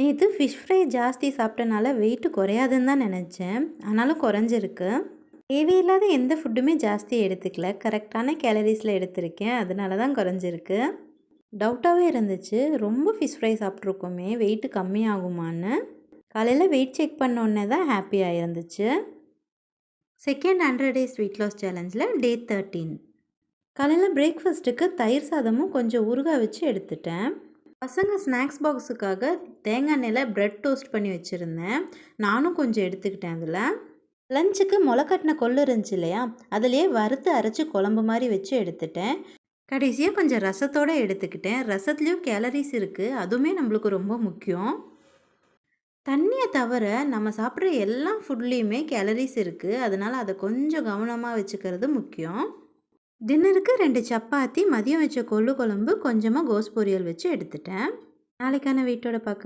நேற்று fish fry ஜாஸ்தி சாப்பிட்டனால wait குறையாதுன்னு தான் நினச்சேன். ஆனாலும் குறைஞ்சிருக்கு. தேவையில்லாத எந்த ஃபுட்டுமே ஜாஸ்தி எடுத்துக்கல. கரெக்டான கேலரிஸில் எடுத்திருக்கேன். அதனால தான் குறைஞ்சிருக்கு. டவுட்டாகவே இருந்துச்சு, ரொம்ப ஃபிஷ் ஃப்ரை சாப்பிட்ருக்கோமே வெயிட் கம்மியாகுமான்னு. காலையில் வெயிட் செக் பண்ணோன்னே தான் ஹாப்பியாக இருந்துச்சு. செகண்ட் 100 டேஸ் வெயிட் லாஸ் சேலஞ்சில் டே 13. காலையில் பிரேக்ஃபாஸ்ட்டுக்கு தயிர் சாதமும் கொஞ்சம் ஊறுகாய் வச்சு எடுத்துட்டேன். பசங்க ஸ்நாக்ஸ் பாக்ஸுக்காக தேங்காய் எண்ணெயில் ப்ரெட் டோஸ்ட் பண்ணி வச்சுருந்தேன். நானும் கொஞ்சம் எடுத்துக்கிட்டேன். அதில் லஞ்சுக்கு முளைக்கட்டின கொள்ளு இருந்துச்சு இல்லையா, அதிலே வறுத்து அரைச்சி குழம்பு மாதிரி வச்சு எடுத்துட்டேன். கடைசியாக கொஞ்சம் ரசத்தோடு எடுத்துக்கிட்டேன். ரசத்துலேயும் கேலரிஸ் இருக்குது, அதுவுமே நம்மளுக்கு ரொம்ப முக்கியம். தண்ணியை தவிர நம்ம சாப்பிட்ற எல்லா ஃபுட்லேயுமே கேலரிஸ் இருக்குது. அதனால் அதை கொஞ்சம் கவனமாக வச்சுக்கிறது முக்கியம். டின்னருக்கு 2 சப்பாத்தி, மதியம் வச்ச கொள்ளு குழம்பு, கொஞ்சமாக கோஸ் பொரியல் வச்சு எடுத்துட்டேன். நாளைக்கான வெயிட்டோட பார்க்கலாம்.